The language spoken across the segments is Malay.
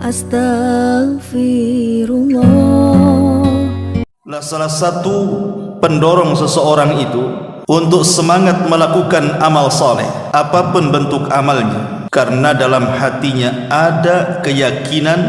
Astaghfirullah. Salah satu pendorong seseorang itu untuk semangat melakukan amal saleh, apapun bentuk amalnya, karena dalam hatinya ada keyakinan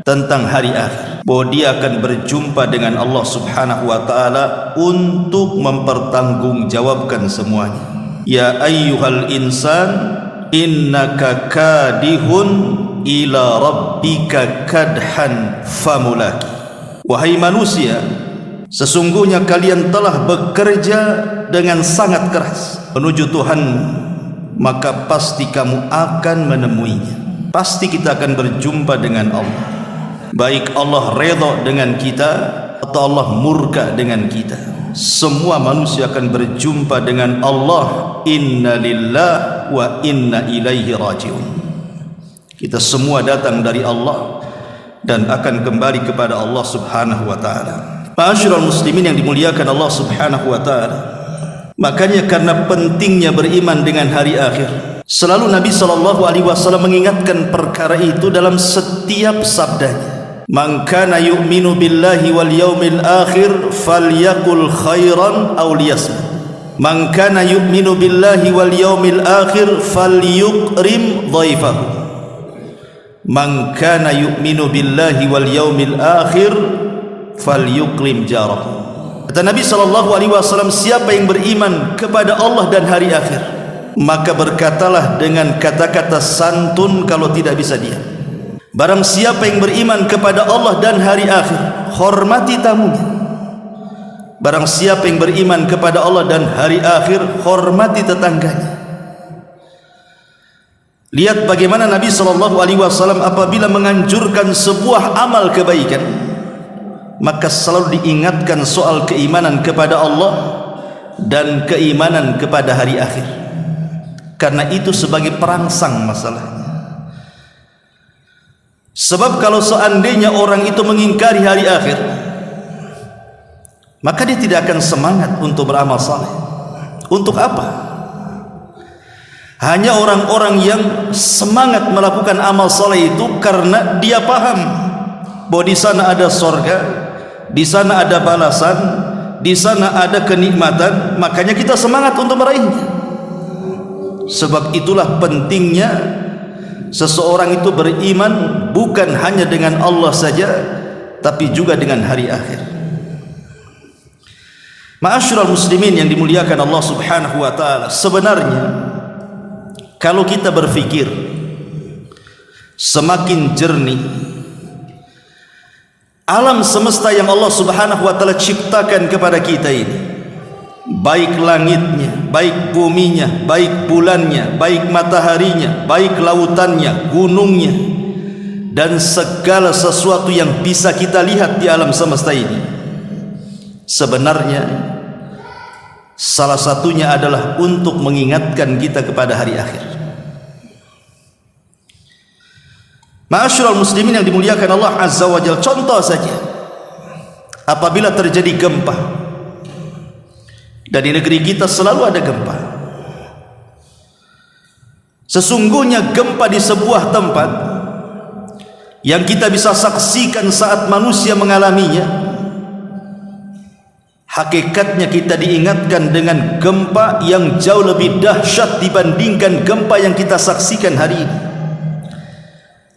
tentang hari akhir, bahwa dia akan berjumpa dengan Allah Subhanahu wa taala untuk mempertanggungjawabkan semuanya. Ya ayyuhal insan innaka kadihun ila rabbika kadhan famulaki. Wahai manusia, sesungguhnya kalian telah bekerja dengan sangat keras menuju Tuhanmu, maka pasti kamu akan menemuinya. Pasti kita akan berjumpa dengan Allah. Baik Allah redha dengan kita atau Allah murka dengan kita, semua manusia akan berjumpa dengan Allah. Inna lillahi wa inna ilaihi rajiun. Kita semua datang dari Allah dan akan kembali kepada Allah Subhanahu wa taala. Ma'asyiral muslimin yang dimuliakan Allah Subhanahu wa taala, makanya karena pentingnya beriman dengan hari akhir, selalu Nabi sallallahu alaihi wasallam mengingatkan perkara itu dalam setiap sabdanya. Man kana yu'minu billahi wal yaumil akhir falyaqul khairan aw liyasmut. Man kana yu'minu billahi wal yaumil akhir falyukrim dhaifahu. Man kana yu'minu billahi wal yaumil akhir falyukrim jarahu. Kata Nabi sallallahu alaihi wasallam, siapa yang beriman kepada Allah dan hari akhir, maka berkatalah dengan kata-kata santun kalau tidak bisa diam. Barang siapa yang beriman kepada Allah dan hari akhir, hormati tamunya. Barang siapa yang beriman kepada Allah dan hari akhir, hormati tetangganya. Lihat bagaimana Nabi sallallahu alaihi wasallam apabila menganjurkan sebuah amal kebaikan, maka selalu diingatkan soal keimanan kepada Allah dan keimanan kepada hari akhir, karena itu sebagai perangsang masalahnya. Sebab kalau seandainya orang itu mengingkari hari akhir, maka dia tidak akan semangat untuk beramal saleh. Untuk apa? Hanya orang-orang yang semangat melakukan amal saleh itu karena dia paham bahwa di sana ada sorga, di sana ada balasan, di sana ada kenikmatan, makanya kita semangat untuk meraihnya. Sebab itulah pentingnya seseorang itu beriman bukan hanya dengan Allah saja, tapi juga dengan hari akhir. Ma'asyiral muslimin yang dimuliakan Allah Subhanahu wa taala, sebenarnya kalau kita berfikir semakin jernih, alam semesta yang Allah Subhanahu wa taala ciptakan kepada kita ini, baik langitnya, baik buminya, baik bulannya, baik mataharinya, baik lautannya, gunungnya, dan segala sesuatu yang bisa kita lihat di alam semesta ini, sebenarnya salah satunya adalah untuk mengingatkan kita kepada hari akhir. Ma'asyiral muslimin yang dimuliakan Allah Azza wa Jalla, contoh saja apabila terjadi gempa, dan di negeri kita selalu ada gempa. Sesungguhnya gempa di sebuah tempat yang kita bisa saksikan saat manusia mengalaminya, hakikatnya kita diingatkan dengan gempa yang jauh lebih dahsyat dibandingkan gempa yang kita saksikan hari ini.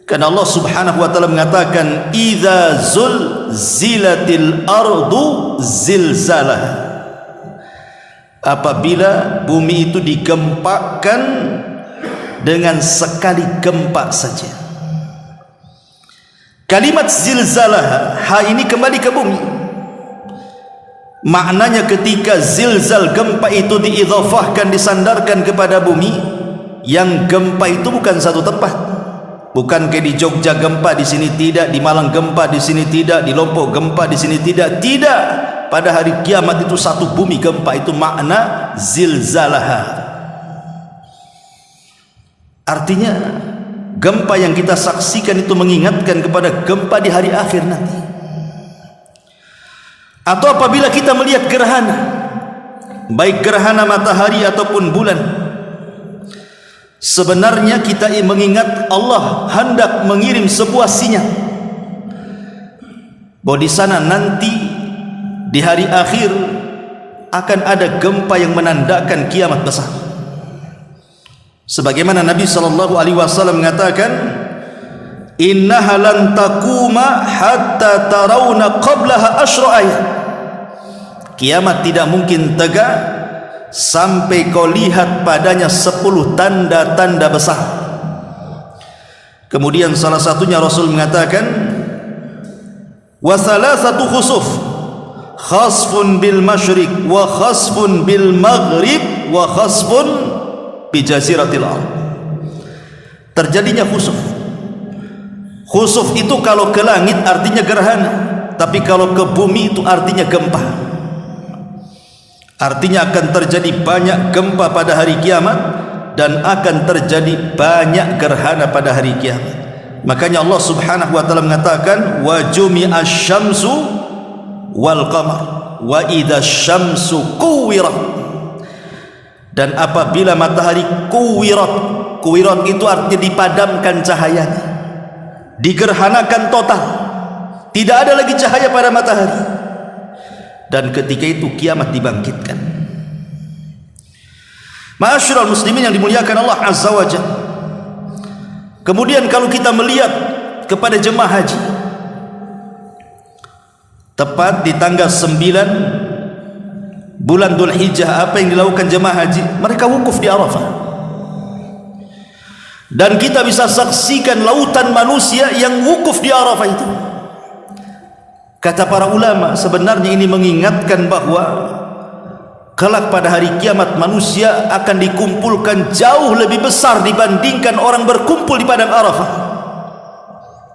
Karena Allah Subhanahu wa taala mengatakan, idza zulzilatil ardu zilzalah, apabila bumi itu digempakan dengan sekali gempa saja. Kalimat zilzalah, ha ini kembali ke bumi. Maknanya ketika zilzal, gempa itu diidhafahkan, disandarkan kepada bumi, yang gempa itu bukan satu tempat. Bukan kayak di Jogja gempa, di sini tidak, di Malang gempa, di sini tidak, di Lombok gempa, di sini tidak. Tidak. Pada hari kiamat itu satu bumi gempa, itu makna zilzalaha. Artinya gempa yang kita saksikan itu mengingatkan kepada gempa di hari akhir nanti. Atau apabila kita melihat gerhana, baik gerhana matahari ataupun bulan, Sebenarnya kita mengingat Allah hendak mengirim sebuah sinyal bahwa di sana nanti di hari akhir akan ada gempa yang menandakan kiamat besar. Sebagaimana Nabi SAW mengatakan, innaha lan taquma hatta tarawna qablaha asyra ayat. Kiamat tidak mungkin tegak sampai kau lihat padanya 10 tanda-tanda besar. Kemudian salah satunya Rasul mengatakan, wa thalathatu khusuf, khasfun bil masyriq wa khasfun bil maghrib wa khasfun bi jaziratil arab. Terjadinya khusuf. Khusuf itu kalau ke langit artinya gerhana, tapi kalau ke bumi itu artinya gempa. Artinya akan terjadi banyak gempa pada hari kiamat dan akan terjadi banyak gerhana pada hari kiamat. Makanya Allah Subhanahu wa taala mengatakan, wa jumi'asy syamsu wal qamar wa idza syamsu kuwirat. Dan apabila matahari kuwirat, kuwirat itu artinya dipadamkan cahayanya, digerhanakan total, tidak ada lagi cahaya pada matahari. Dan ketika itu kiamat dibangkitkan. Ma'asyiral muslimin yang dimuliakan Allah Azza wa Jalla. Kemudian kalau kita melihat kepada jemaah haji, tepat di tanggal 9 bulan Dzulhijjah, apa yang dilakukan jemaah haji? Mereka wukuf di Arafah. Dan kita bisa saksikan lautan manusia yang wukuf di Arafah itu. Kata para ulama, sebenarnya ini mengingatkan bahwa kelak pada hari kiamat manusia akan dikumpulkan jauh lebih besar dibandingkan orang berkumpul di padang Arafah.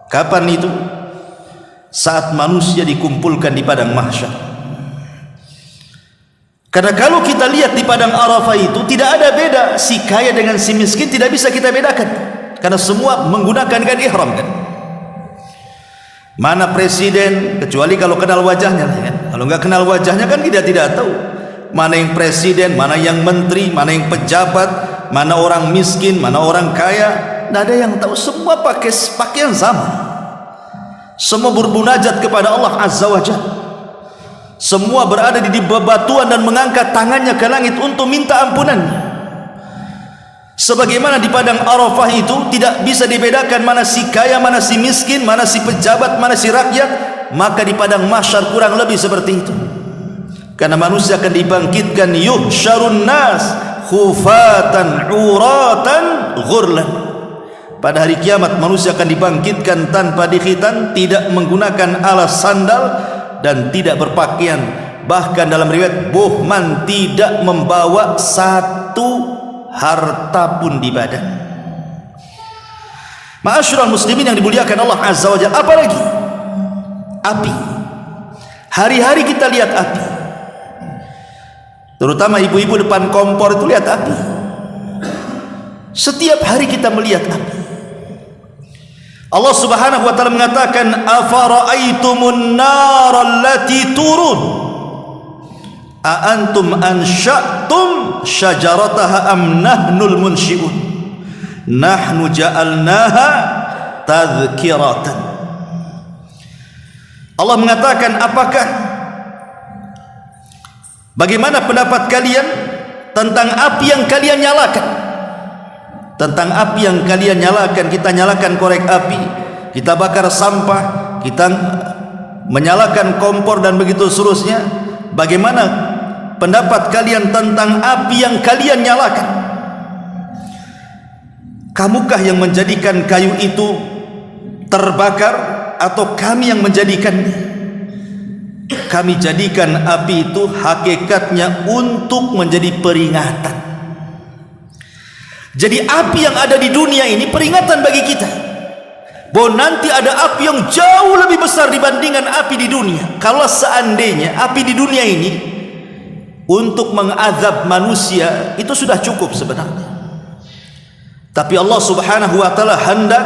Kapan itu? Saat manusia dikumpulkan di padang mahsyar. Karena kalau kita lihat di padang Arafah itu tidak ada beda, si kaya dengan si miskin tidak bisa kita bedakan, karena semua menggunakan kan ihram kan. Mana presiden, kecuali kalau kenal wajahnya kan? Kalau nggak kenal wajahnya kan kita tidak tahu mana yang presiden, mana yang menteri, mana yang pejabat, mana orang miskin, mana orang kaya. Tidak ada yang tahu. Semua pakai pakaian sama, semua berbunajat kepada Allah Azza wa Jalla. Semua berada di bebatuan dan mengangkat tangannya ke langit untuk minta ampunan. Sebagaimana di padang Arafah itu tidak bisa dibedakan mana si kaya, mana si miskin, mana si pejabat, mana si rakyat, maka di padang mahsyar kurang lebih seperti itu. Karena manusia akan dibangkitkan, yuhsyarun nas khufatan uratan ghurlan. Pada hari kiamat manusia akan dibangkitkan tanpa dikhitan, tidak menggunakan alas sandal dan tidak berpakaian. Bahkan dalam riwayat buhman, tidak membawa satu harta pun di badan. Ma'asyiral muslimin yang dimuliakan Allah Azza wa Jalla, apalagi api. Hari-hari kita lihat api, terutama ibu-ibu depan kompor itu lihat api. Setiap hari kita melihat api. Allah Subhanahu wa taala mengatakan, afara'aitumun nar allati turun a antum ansha'tum syajarataha am nahnul munsyi'un nahnu ja'alnaha tadhkiratan. Allah mengatakan, apakah, bagaimana pendapat kalian tentang api yang kalian nyalakan? Tentang api yang kalian nyalakan. Kita nyalakan korek api, kita bakar sampah, kita menyalakan kompor dan begitu seterusnya. Bagaimana pendapat kalian tentang api yang kalian nyalakan? Kamukah yang menjadikan kayu itu terbakar atau kami yang menjadikannya? Kami jadikan api itu hakikatnya untuk menjadi peringatan. Jadi api yang ada di dunia ini peringatan bagi kita bahwa nanti ada api yang jauh lebih besar dibandingkan api di dunia. Kalau seandainya api di dunia ini untuk mengazab manusia itu sudah cukup sebenarnya, tapi Allah Subhanahu wa taala hendak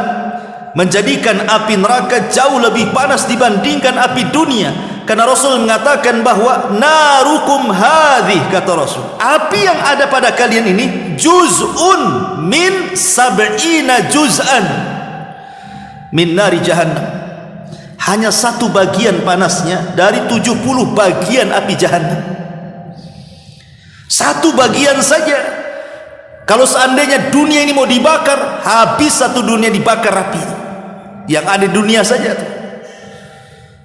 menjadikan api neraka jauh lebih panas dibandingkan api dunia, Karena Rasul mengatakan bahwa narukum hadhih, kata Rasul, api yang ada pada kalian ini juz'un min sab'ina juz'an min nari jahannam. Hanya satu bagian panasnya dari 70 bagian api jahannam. Satu bagian saja. Kalau seandainya dunia ini mau dibakar, habis satu dunia dibakar api yang ada di dunia saja tuh.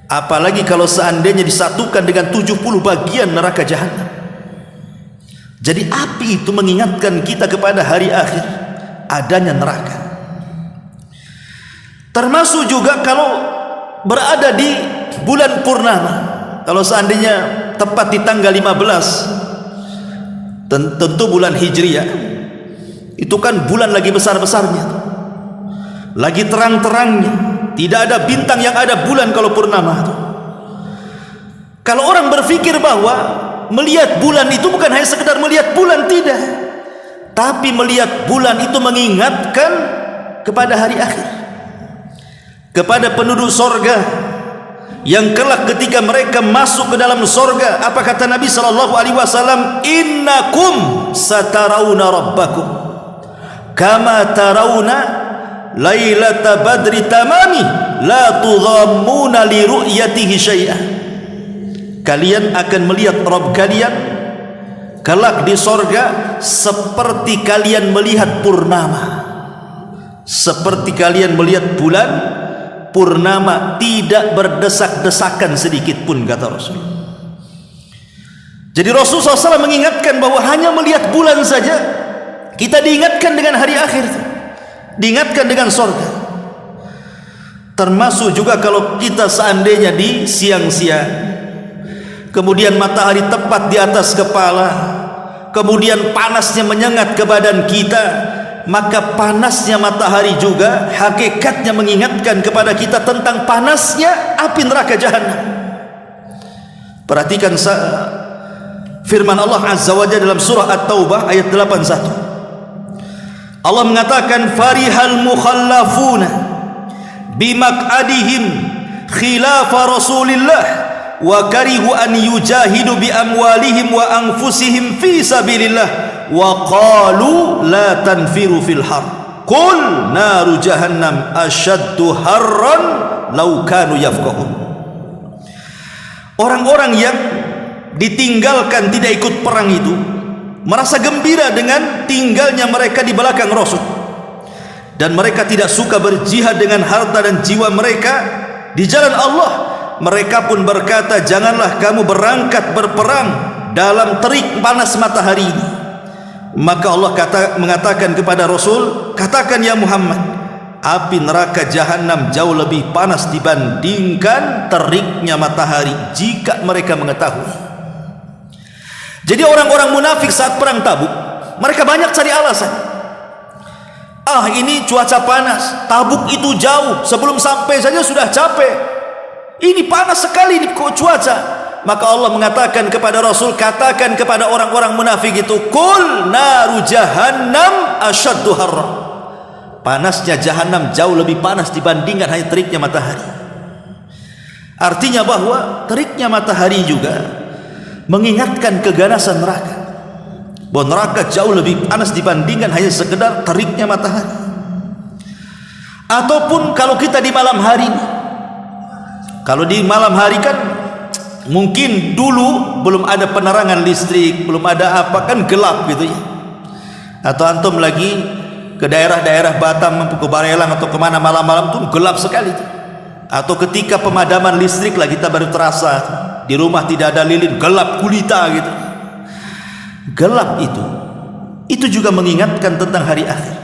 Apalagi kalau seandainya disatukan dengan 70 bagian neraka jahanam. Jadi api itu mengingatkan kita kepada hari akhir, adanya neraka. Termasuk juga kalau berada di bulan purnama. Kalau seandainya tepat di tanggal 15, tentu bulan Hijriah, itu kan bulan lagi besar-besarnya, lagi terang-terangnya. Tidak ada bintang yang ada bulan kalau purnama itu. Kalau orang berpikir bahwa melihat bulan itu bukan hanya sekedar melihat bulan, tidak, tapi melihat bulan itu mengingatkan kepada hari akhir, kepada penduduk sorga yang kelak ketika mereka masuk ke dalam sorga, apa kata Nabi SAW? Innakum satarawna rabbakum kama tarawna lailata badri tamami la tudhammuna li ru'yatihi syai'ah. Kalian akan melihat Rabb kalian kelak di sorga seperti kalian melihat purnama, seperti kalian melihat bulan purnama, tidak berdesak-desakan sedikit pun, kata Rasul. Jadi Rasul SAW mengingatkan bahwa hanya melihat bulan saja kita diingatkan dengan hari akhir, diingatkan dengan sorga. Termasuk juga kalau kita seandainya di siang-siang, kemudian matahari tepat di atas kepala, kemudian panasnya menyengat ke badan kita, maka panasnya matahari juga hakikatnya mengingatkan kepada kita tentang panasnya api neraka jahanam. Perhatikan firman Allah Azza wa Jalla dalam surah At-Taubah ayat 81. Allah mengatakan farihal mukhallafuna bimaq'adihim khilafa Rasulillah wa karihu an yujahidu bi amwalihim wa anfusihim fi sabilillah wa qalu la tanfiru fil har qul naru jahannam ashaddu harran law kanu yafqahun. Orang-orang yang ditinggalkan tidak ikut perang itu merasa gembira dengan tinggalnya mereka di belakang Rasul, dan mereka tidak suka berjihad dengan harta dan jiwa mereka di jalan Allah. Mereka pun berkata, janganlah kamu berangkat berperang dalam terik panas matahari ini. Maka Allah mengatakan kepada Rasul, katakan ya Muhammad, api neraka jahanam jauh lebih panas dibandingkan teriknya matahari jika mereka mengetahui. Jadi orang-orang munafik saat perang Tabuk, mereka banyak cari alasan. Ini cuaca panas, Tabuk itu jauh, sebelum sampai saja sudah capek. Ini panas sekali ini cuaca. Maka Allah mengatakan kepada Rasul, katakan kepada orang-orang munafik itu, kul naru jahannam asyaddu harra. Panasnya jahanam jauh lebih panas dibandingkan hanya teriknya matahari. Artinya bahwa teriknya matahari juga mengingatkan keganasan neraka, bahwa neraka jauh lebih panas dibandingkan hanya sekedar teriknya matahari. Ataupun kalau kita di malam hari, kalau di malam hari kan mungkin dulu belum ada penerangan listrik, belum ada apa, kan gelap gitu ya. Atau antum lagi ke daerah-daerah Batam, ke Barelang atau kemana malam-malam tuh gelap sekali tuh. Atau ketika pemadaman listrik lah kita baru terasa di rumah tidak ada lilin, gelap gulita gitu. Gelap itu juga mengingatkan tentang hari akhir.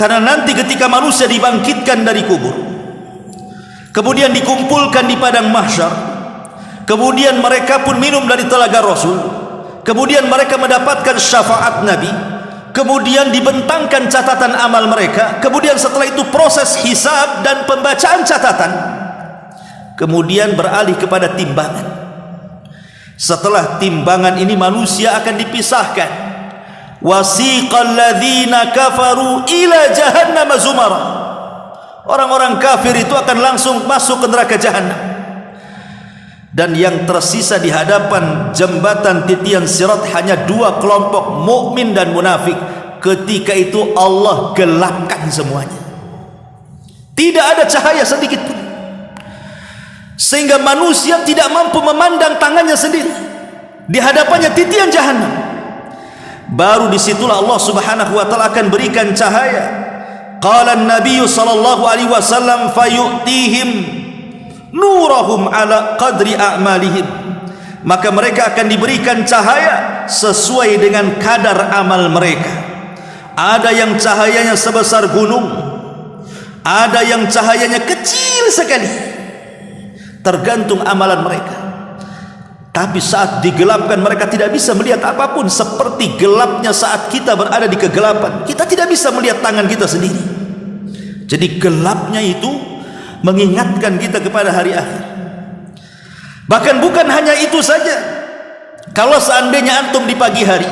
Karena nanti ketika manusia dibangkitkan dari kubur, kemudian dikumpulkan di padang mahsyar, kemudian mereka pun minum dari telaga Rasul, kemudian mereka mendapatkan syafaat Nabi, kemudian dibentangkan catatan amal mereka, kemudian setelah itu proses hisab dan pembacaan catatan, kemudian beralih kepada timbangan. Setelah timbangan ini manusia akan dipisahkan. Wasiqal ladzina kafaru ila jahannam zumara. Orang-orang kafir itu akan langsung masuk ke neraka jahanam. dan yang tersisa di hadapan jembatan titian sirat hanya dua kelompok, mukmin dan munafik. Ketika itu Allah gelapkan semuanya, tidak ada cahaya sedikit pun, sehingga manusia tidak mampu memandang tangannya sendiri. Di hadapannya titian jahanam. Baru disitulah Allah subhanahu wa ta'ala akan berikan cahaya. Qala an-nabiy sallallahu alaihi wasallam fayu'tihim nurahum ala qadri a'malihim. Maka mereka akan diberikan cahaya sesuai dengan kadar amal mereka. Ada yang cahayanya sebesar gunung, ada yang cahayanya kecil sekali, tergantung amalan mereka. Tapi saat digelapkan mereka tidak bisa melihat apapun, seperti gelapnya saat kita berada di kegelapan. Kita tidak bisa melihat tangan kita sendiri. Jadi gelapnya itu mengingatkan kita kepada hari akhir. Bahkan bukan hanya itu saja. Kalau seandainya antum di pagi hari,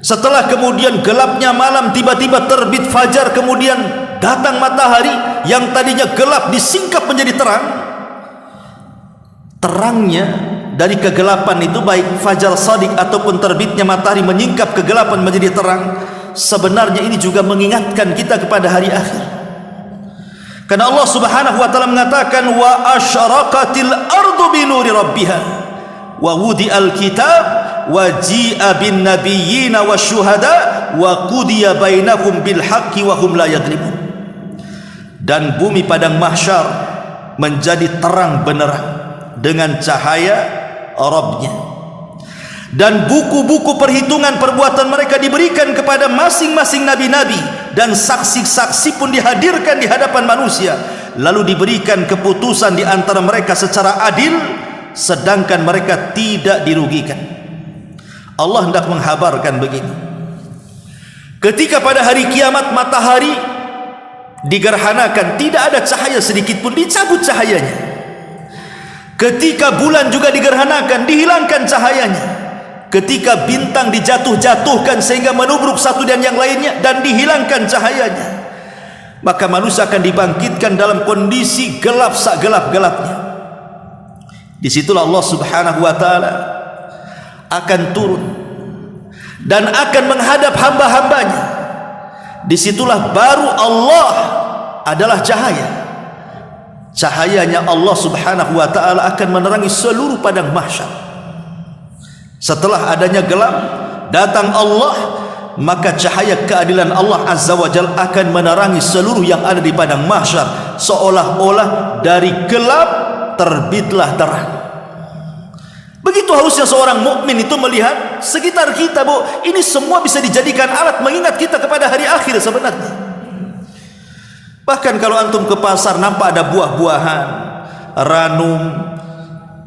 setelah kemudian gelapnya malam tiba-tiba terbit fajar, kemudian datang matahari yang tadinya gelap disingkap menjadi terang. Terangnya dari kegelapan itu, baik fajar shadiq ataupun terbitnya matahari menyingkap kegelapan menjadi terang, sebenarnya ini juga mengingatkan kita kepada hari akhir. Karena Allah subhanahu wa ta'ala mengatakan, wa asyraqatil ardu binuri rabbiha wa wudi'al kitab wa ji'a bin nabiyyina wa syuhada wa qudiya bainahum bil haqqi wa hum la yadlimun. Dan bumi padang mahsyar menjadi terang benderang dengan cahaya Rabbnya, dan buku-buku perhitungan perbuatan mereka diberikan kepada masing-masing nabi-nabi, dan saksi-saksi pun dihadirkan di hadapan manusia, lalu diberikan keputusan di antara mereka secara adil, sedangkan mereka tidak dirugikan. Allah hendak menghabarkan begini: ketika pada hari kiamat matahari digerhanakan, tidak ada cahaya sedikit pun, dicabut cahayanya. Ketika bulan juga digerhanakan, dihilangkan cahayanya. Ketika bintang dijatuh-jatuhkan sehingga menubruk satu dan yang lainnya, dan dihilangkan cahayanya, maka manusia akan dibangkitkan dalam kondisi gelap sak gelap-gelapnya. Disitulah Allah subhanahu wa ta'ala akan turun dan akan menghadap hamba-hambanya. Disitulah baru Allah adalah cahaya. Cahayanya Allah subhanahu wa ta'ala akan menerangi seluruh padang mahsyar. Setelah adanya gelap, datang Allah, maka cahaya keadilan Allah azza wa jal akan menerangi seluruh yang ada di padang mahsyar, seolah-olah dari gelap terbitlah terang. Begitu harusnya seorang mukmin itu melihat sekitar kita, bahwa ini semua bisa dijadikan alat mengingat kita kepada hari akhir sebenarnya. Bahkan kalau antum ke pasar nampak ada buah-buahan, ranum,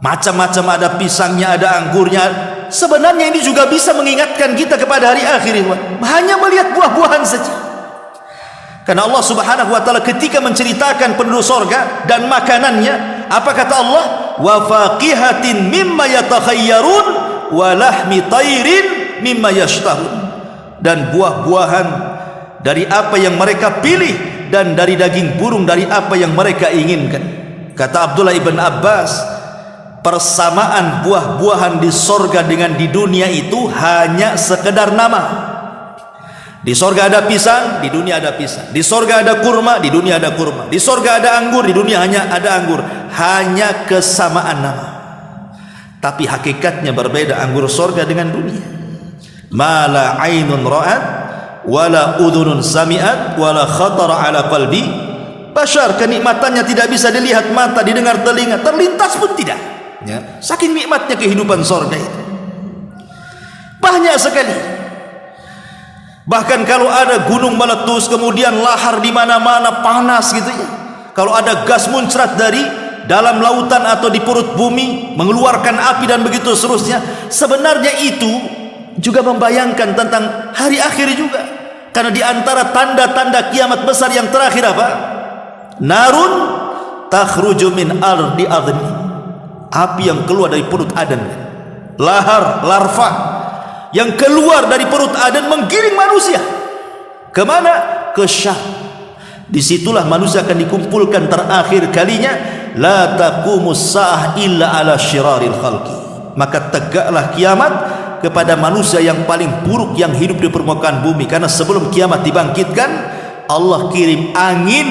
macam-macam, ada pisangnya, ada anggurnya. Sebenarnya ini juga bisa mengingatkan kita kepada hari akhir. Hanya melihat buah-buahan saja. Karena Allah subhanahu wa ta'ala ketika menceritakan penduduk sorga dan makanannya, apa kata Allah? Wa faqihatin mimma yatakhayyarun wa lahmi tairin mimma yashtahun. Dan buah-buahan dari apa yang mereka pilih, dan dari daging burung dari apa yang mereka inginkan. Kata Abdullah ibn Abbas, persamaan buah-buahan di sorga dengan di dunia itu hanya sekedar nama. Di sorga ada pisang, di dunia ada pisang. Di sorga ada kurma, di dunia ada kurma. Di sorga ada anggur, di dunia hanya ada anggur. Hanya kesamaan nama, tapi hakikatnya berbeda anggur sorga dengan dunia. Ma la ainun ra'at wala udhunun sami'at wala khatara ala qalbi bashar. Kenikmatannya tidak bisa dilihat mata, didengar telinga, terlintas pun tidak, ya. Saking nikmatnya kehidupan sorga itu banyak sekali. Bahkan kalau ada gunung meletus, kemudian lahar di mana-mana, panas gitu ya. Kalau ada gas muncrat dari dalam lautan atau di perut bumi, mengeluarkan api dan begitu seterusnya, sebenarnya itu juga membayangkan tentang hari akhir juga. Karena di antara tanda-tanda kiamat besar yang terakhir apa? Narun takhruju min ardi adni. Api yang keluar dari perut Aden. Lahar, larva yang keluar dari perut Aden menggiring manusia. Kemana? Ke Syam. Disitulah manusia akan dikumpulkan terakhir kalinya la taqumus sa'ah illa ala syiraril khalqi. Maka tegaklah kiamat kepada manusia yang paling buruk yang hidup di permukaan bumi, karena sebelum kiamat dibangkitkan, Allah kirim angin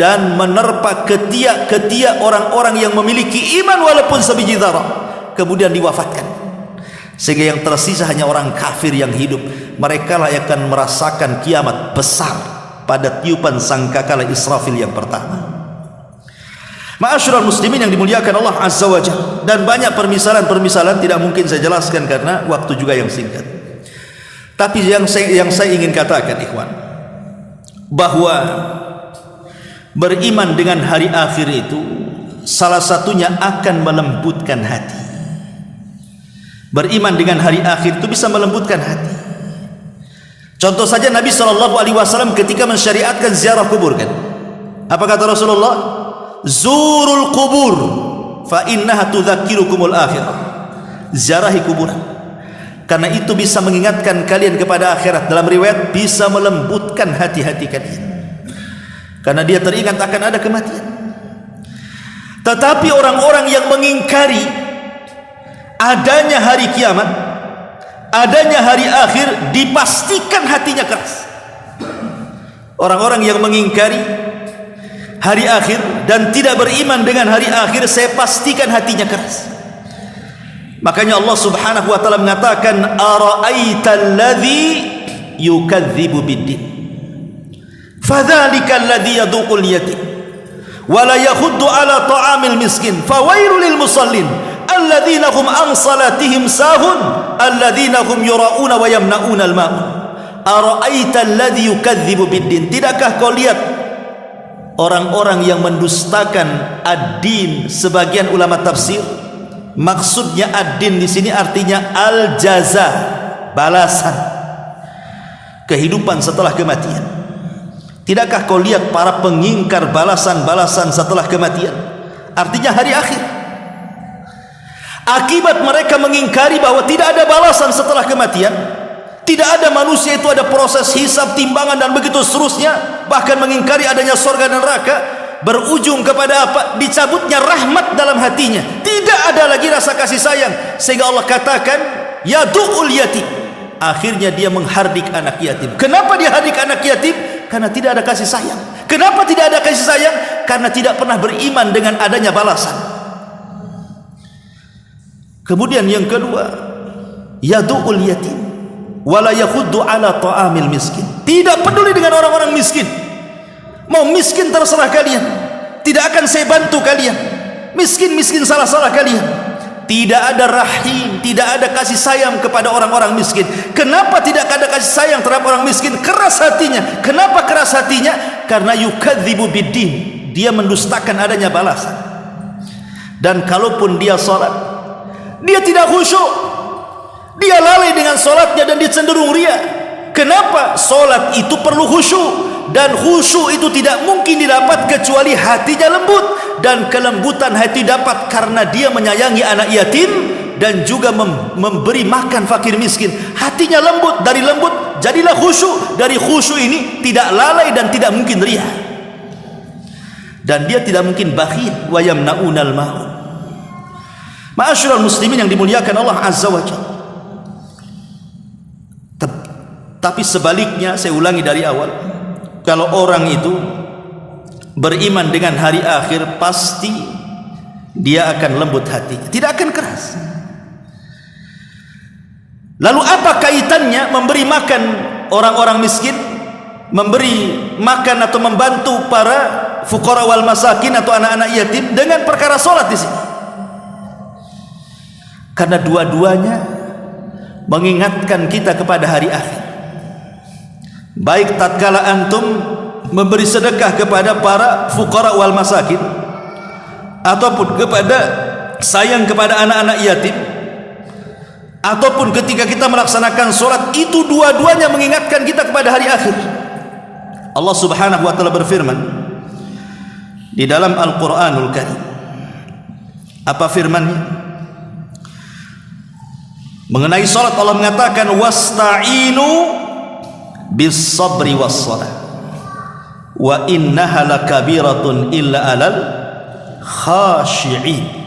dan menerpa ketiak-ketiak orang-orang yang memiliki iman walaupun sebiji zarah, kemudian diwafatkan, sehingga yang tersisa hanya orang kafir yang hidup. Mereka lah yang akan merasakan kiamat besar pada tiupan sangkakala Israfil yang pertama. Ma'asyiral muslimin yang dimuliakan Allah Azza wa Jalla, dan banyak permisalan-permisalan tidak mungkin saya jelaskan karena waktu juga yang singkat. Tapi yang saya ingin katakan, ikhwan, bahwa beriman dengan hari akhir itu salah satunya akan melembutkan hati. Beriman dengan hari akhir itu bisa melembutkan hati. Contoh saja Nabi SAW ketika mensyariatkan ziarah kubur, kan? Apa kata Rasulullah? Zurul kubur fa innaha tudzakirukumul akhirah. Ziarahi kuburan, karena itu bisa mengingatkan kalian kepada akhirat. Dalam riwayat, bisa melembutkan hati-hati kalian, karena dia teringat akan ada kematian. Tetapi orang-orang yang mengingkari adanya hari kiamat, adanya hari akhir, dipastikan hatinya keras. Orang-orang yang mengingkari hari akhir dan tidak beriman dengan hari akhir, saya pastikan hatinya keras. Makanya Allah Subhanahu wa taala mengatakan, ara'aital ladzi yukadzibu biddin fadzalikal ladzi yaduqul yatim wa la yakhuddu ala ta'amil miskin fawailul lil musallin alladzina hum an salatihim sahun alladzina hum yura'una wa yamna'una al-ma'un. Ara'aital ladzi yukadzibu biddin, tidakkah kau lihat orang-orang yang mendustakan ad-din? Sebagian ulama tafsir, maksudnya ad-din di sini artinya al-jaza, balasan, kehidupan setelah kematian. Tidakkah kau lihat para pengingkar balasan-balasan setelah kematian? Artinya hari akhir. Akibat mereka mengingkari bahwa tidak ada balasan setelah kematian, tidak ada manusia itu ada proses hisab, timbangan dan begitu seterusnya, bahkan mengingkari adanya surga dan neraka, berujung kepada apa? Dicabutnya rahmat dalam hatinya. Tidak ada lagi rasa kasih sayang, sehingga Allah katakan yadu'ul yatim. Akhirnya dia menghardik anak yatim. Kenapa dia hardik anak yatim? Karena tidak ada kasih sayang. Kenapa tidak ada kasih sayang? Karena tidak pernah beriman dengan adanya balasan. Kemudian yang kedua, yadu'ul yatim wala yakhuddu ala ta'amil miskin. Tidak peduli dengan orang-orang miskin. Mau miskin terserah kalian, tidak akan saya bantu kalian. Miskin-miskin salah-salah kalian. Tidak ada rahim, tidak ada kasih sayang kepada orang-orang miskin. Kenapa tidak ada kasih sayang terhadap orang miskin? Keras hatinya. Kenapa keras hatinya? Karena yukadzibu biddin, dia mendustakan adanya balasan. Dan kalaupun dia salat, dia tidak khusyuk, dia lalai dengan solatnya dan dia cenderung ria. Kenapa? Solat itu perlu khusyuk, dan khusyuk itu tidak mungkin didapat kecuali hatinya lembut. Dan kelembutan hati dapat karena dia menyayangi anak yatim dan juga memberi makan fakir miskin. Hatinya lembut, dari lembut jadilah khusyuk. Dari khusyuk ini tidak lalai dan tidak mungkin ria, dan dia tidak mungkin bakhil. Wa yamna'unal ma'un. Ma'asyiral muslimin yang dimuliakan Allah Azza wa Jalla. Tapi sebaliknya, saya ulangi dari awal, kalau orang itu beriman dengan hari akhir, pasti dia akan lembut hatinya, tidak akan keras. Lalu apa kaitannya memberi makan orang-orang miskin, memberi makan atau membantu para fuqara wal masakin atau anak-anak yatim dengan perkara salat di sini? Karena dua-duanya mengingatkan kita kepada hari akhir. Baik tatkala antum memberi sedekah kepada para fuqara wal masakin, ataupun kepada sayang kepada anak-anak yatim, ataupun ketika kita melaksanakan sholat, itu dua-duanya mengingatkan kita kepada hari akhir. Allah Subhanahu wa taala berfirman di dalam Al-Qur'anul Karim. Apa firman-Nya? Mengenai sholat, Allah mengatakan wasta'inu bis sabri was salat wa innaha lakabiratun illa alal khashi'in.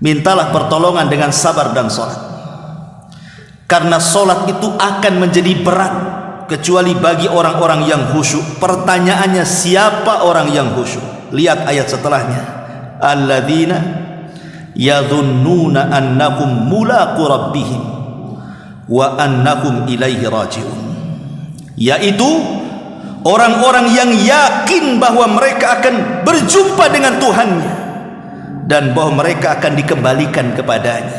Mintalah pertolongan dengan sabar dan salat, karena salat itu akan menjadi berat kecuali bagi orang-orang yang khusyuk. Pertanyaannya, siapa orang yang khusyuk? Lihat ayat setelahnya, alladzina yadhunnuna annahum mulaqu rabbihim wa annahum ilaihi raji'un, yaitu orang-orang yang yakin bahwa mereka akan berjumpa dengan Tuhannya dan bahwa mereka akan dikembalikan kepadanya.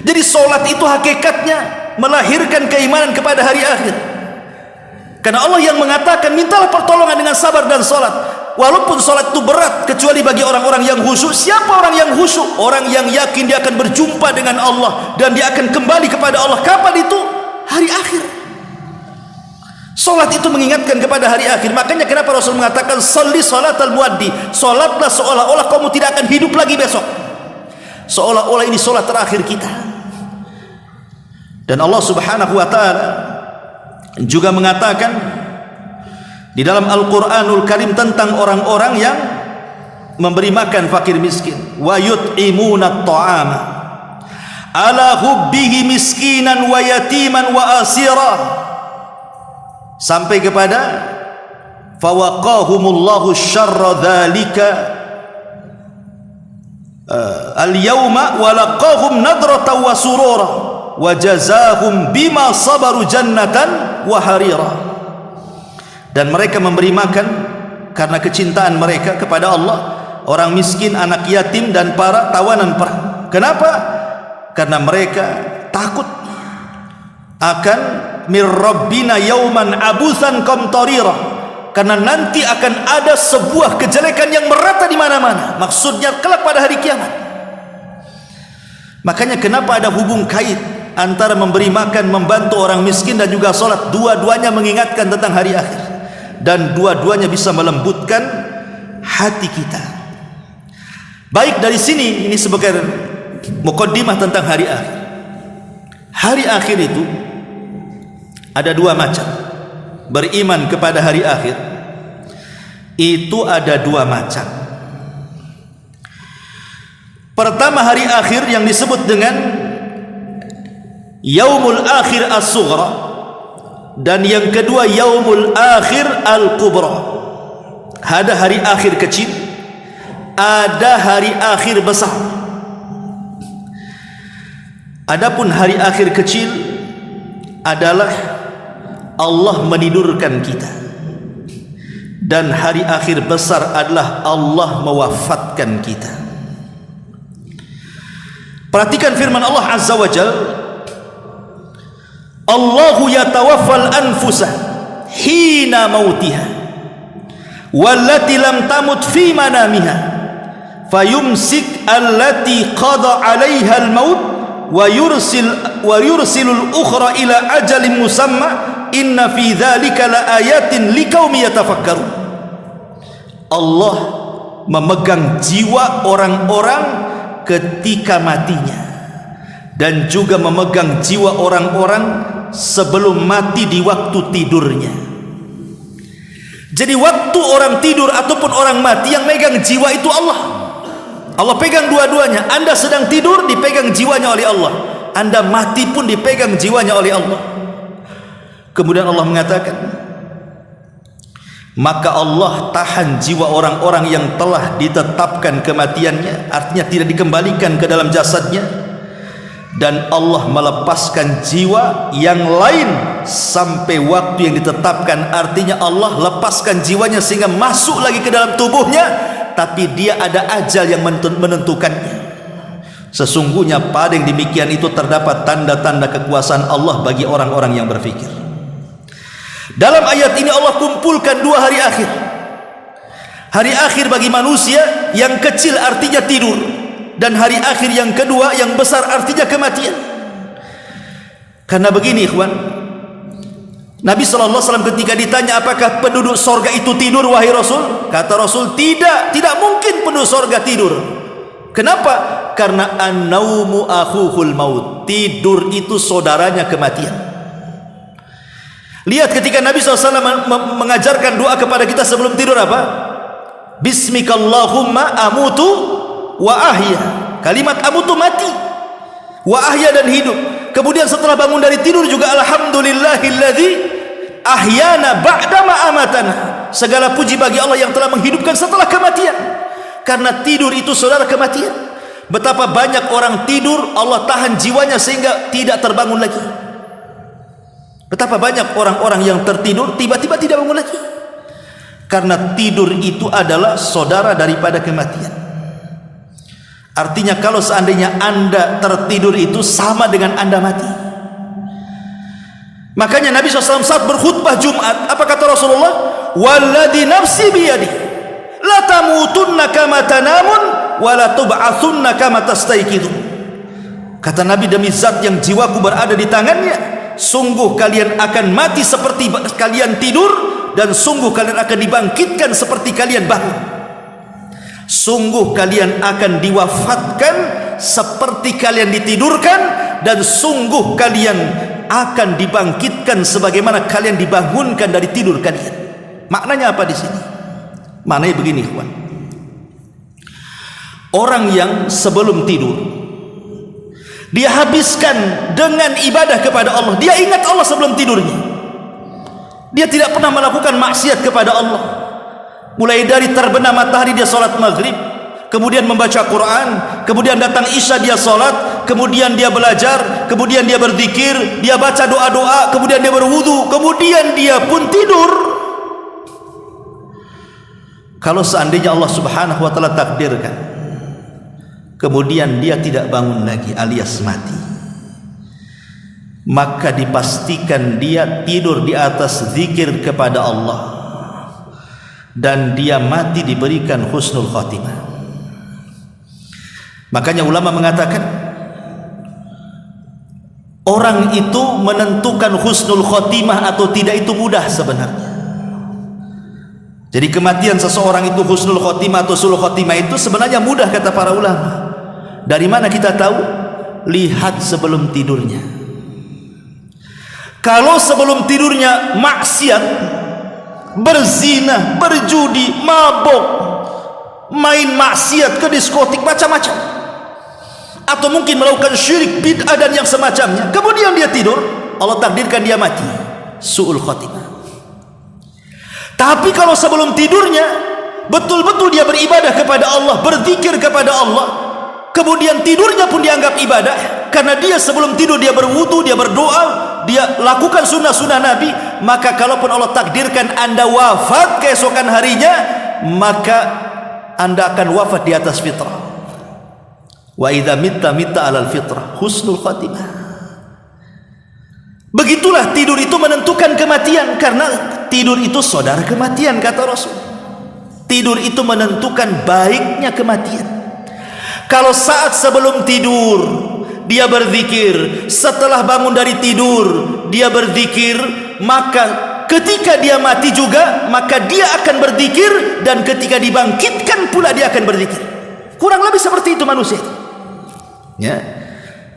Jadi solat itu hakikatnya melahirkan keimanan kepada hari akhir, karena Allah yang mengatakan mintalah pertolongan dengan sabar dan solat. Walaupun solat itu berat kecuali bagi orang-orang yang khusyuk. Siapa orang yang khusyuk? Orang yang yakin dia akan berjumpa dengan Allah dan dia akan kembali kepada Allah. Kapan itu? Hari akhir. Solat itu mengingatkan kepada hari akhir. Makanya kenapa Rasul mengatakan sholli sholatal muaddi, solatlah seolah-olah kamu tidak akan hidup lagi besok, seolah-olah ini solat terakhir kita. Dan Allah subhanahu wa ta'ala juga mengatakan di dalam Al-Quranul Karim tentang orang-orang yang memberi makan fakir miskin, wa yut'imuna at-ta'ama ala hubbihi miskinan wa yatiman wa asira, sampai kepada fawaqahumullahu syarra dzalika al-yawma wa laqahum nadratan wa surura wa jazahum bima sabaru jannatan wa harira. Dan mereka memberi makan karena kecintaan mereka kepada Allah orang miskin, anak yatim, dan para tawanan perang. Kenapa? Karena mereka takut akan mir rabbina yauman abusan qamtarira, karena nanti akan ada sebuah kejelekan yang merata di mana-mana. Maksudnya kelak pada hari kiamat. Makanya kenapa ada hubung kait antara memberi makan, membantu orang miskin, dan juga solat. Dua-duanya mengingatkan tentang hari akhir, dan dua-duanya bisa melembutkan hati kita. Baik, dari sini ini sebagai mukaddimah tentang hari akhir. Hari akhir itu ada dua macam. Beriman kepada hari akhir itu ada dua macam. Pertama, hari akhir yang disebut dengan yaumul akhir as-sughra, dan yang kedua yaumul akhir al-kubra. Ada hari akhir kecil, ada hari akhir besar. Adapun hari akhir kecil adalah Allah menidurkan kita, dan hari akhir besar adalah Allah mewafatkan kita. Perhatikan firman Allah Azza wa Jalla, Allahu yatawaffal anfusa hina mautiha wallati lam tamut fi manamiha fayumsik allati qada 'alaiha al-maut wa yursilul ukhra ila ajalin musamma inna fi dzalika laayatin liqaumin yatafakkarun. Allah memegang jiwa orang-orang ketika matinya, dan juga memegang jiwa orang-orang sebelum mati di waktu tidurnya. Jadi waktu orang tidur ataupun orang mati, yang megang jiwa itu Allah. Allah pegang dua-duanya. Anda sedang tidur, dipegang jiwanya oleh Allah. Anda mati pun dipegang jiwanya oleh Allah. Kemudian Allah mengatakan, maka Allah tahan jiwa orang-orang yang telah ditetapkan kematiannya, artinya tidak dikembalikan ke dalam jasadnya, dan Allah melepaskan jiwa yang lain sampai waktu yang ditetapkan. Artinya Allah lepaskan jiwanya sehingga masuk lagi ke dalam tubuhnya, tapi dia ada ajal yang menentukannya. Sesungguhnya pada yang demikian itu terdapat tanda-tanda kekuasaan Allah bagi orang-orang yang berfikir. Dalam ayat ini Allah kumpulkan dua hari akhir. Hari akhir bagi manusia yang kecil artinya tidur, dan hari akhir yang kedua yang besar artinya kematian. Karena begini ikhwan, Nabi SAW ketika ditanya apakah penduduk sorga itu tidur wahai Rasul, kata Rasul, tidak mungkin penduduk sorga tidur. Kenapa? Karena an-naumu akhuhul maut, tidur itu saudaranya kematian. Lihat ketika Nabi SAW mengajarkan doa kepada kita sebelum tidur apa? Bismikallahumma amutu wa ahya. Kalimat amutu mati, wa ahya dan hidup. Kemudian setelah bangun dari tidur juga alhamdulillahilladzi ahyana ba'dama amatana. Segala puji bagi Allah yang telah menghidupkan setelah kematian. Karena tidur itu saudara kematian. Betapa banyak orang tidur, Allah tahan jiwanya sehingga tidak terbangun lagi. Betapa banyak orang-orang yang tertidur tiba-tiba tidak bangun lagi. Karena tidur itu adalah saudara daripada kematian. Artinya kalau seandainya Anda tertidur itu sama dengan Anda mati. Makanya Nabi SAW saat berkhutbah Jumat, apa kata Rasulullah? Walladhi nafsi biyadi la tamutunna kama tanamun wa la tub'atsunna kama tastayqidun. Kata Nabi, demi zat yang jiwaku berada di tangannya, sungguh kalian akan mati seperti kalian tidur, dan sungguh kalian akan dibangkitkan seperti kalian bangun. Sungguh kalian akan diwafatkan seperti kalian ditidurkan, dan sungguh kalian akan dibangkitkan sebagaimana kalian dibangunkan dari tidur kalian. Maknanya apa di sini? Maknanya begini, kawan. Orang yang sebelum tidur dia habiskan dengan ibadah kepada Allah. Dia ingat Allah sebelum tidurnya. Dia tidak pernah melakukan maksiat kepada Allah. Mulai dari terbenam matahari dia salat maghrib, kemudian membaca Quran, kemudian datang Isya dia salat, kemudian dia belajar, kemudian dia berzikir, dia baca doa-doa, kemudian dia berwudu, kemudian dia pun tidur. Kalau seandainya Allah Subhanahu wa taala takdirkan, kemudian dia tidak bangun lagi alias mati, maka dipastikan dia tidur di atas zikir kepada Allah, dan dia mati diberikan husnul khatimah. Makanya ulama mengatakan orang itu menentukan husnul khatimah atau tidak itu mudah sebenarnya. Jadi kematian seseorang itu husnul khatimah atau sulul khatimah itu sebenarnya mudah kata para ulama. Dari mana kita tahu? Lihat sebelum tidurnya. Kalau sebelum tidurnya maksiat, berzina, berjudi, mabok, main maksiat, ke diskotik, macam-macam, atau mungkin melakukan syirik, bid'ah dan yang semacamnya, kemudian dia tidur, Allah takdirkan dia mati, su'ul khatimah. Tapi kalau sebelum tidurnya betul-betul dia beribadah kepada Allah, berzikir kepada Allah, kemudian tidurnya pun dianggap ibadah, karena dia sebelum tidur dia berwudu, dia berdoa, dia lakukan sunnah-sunnah Nabi, maka kalaupun Allah takdirkan Anda wafat keesokan harinya, maka Anda akan wafat di atas fitrah. Wa idza mitta mitta alal fitrah, husnul khatimah. Begitulah tidur itu menentukan kematian, karena tidur itu saudara kematian kata Rasul. Tidur itu menentukan baiknya kematian. Kalau saat sebelum tidur dia berzikir, setelah bangun dari tidur dia berzikir, maka ketika dia mati juga, maka dia akan berzikir, dan ketika dibangkitkan pula dia akan berzikir. Kurang lebih seperti itu manusia. Ya.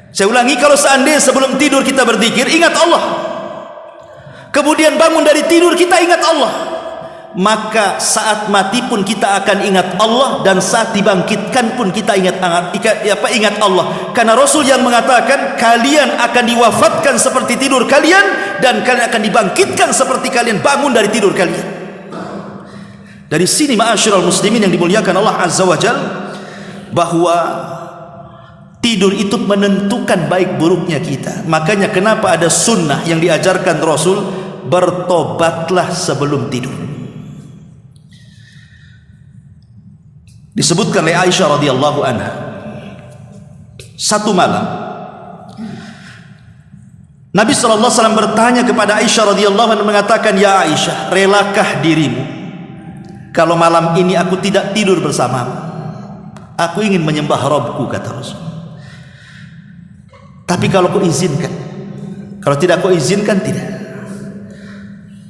Saya ulangi, kalau seandainya sebelum tidur kita berzikir, ingat Allah, kemudian bangun dari tidur kita ingat Allah, maka saat mati pun kita akan ingat Allah, dan saat dibangkitkan pun kita ingat Allah. Karena Rasul yang mengatakan kalian akan diwafatkan seperti tidur kalian, dan kalian akan dibangkitkan seperti kalian bangun dari tidur kalian. Dari sini ma'asyiral muslimin yang dimuliakan Allah Azza wa Jalla, bahwa tidur itu menentukan baik buruknya kita. Makanya kenapa ada sunnah yang diajarkan Rasul, bertobatlah sebelum tidur. Disebutkan oleh Aisyah radhiyallahu anha, satu malam Nabi sallallahu alaihi wasallam bertanya kepada Aisyah radhiyallahu anha, mengatakan, "Ya Aisyah, relakah dirimu kalau malam ini aku tidak tidur bersamamu? Aku ingin menyembah Rabbku," kata Rasul. "Tapi kalau kau izinkan." Kalau tidak kau izinkan, tidak.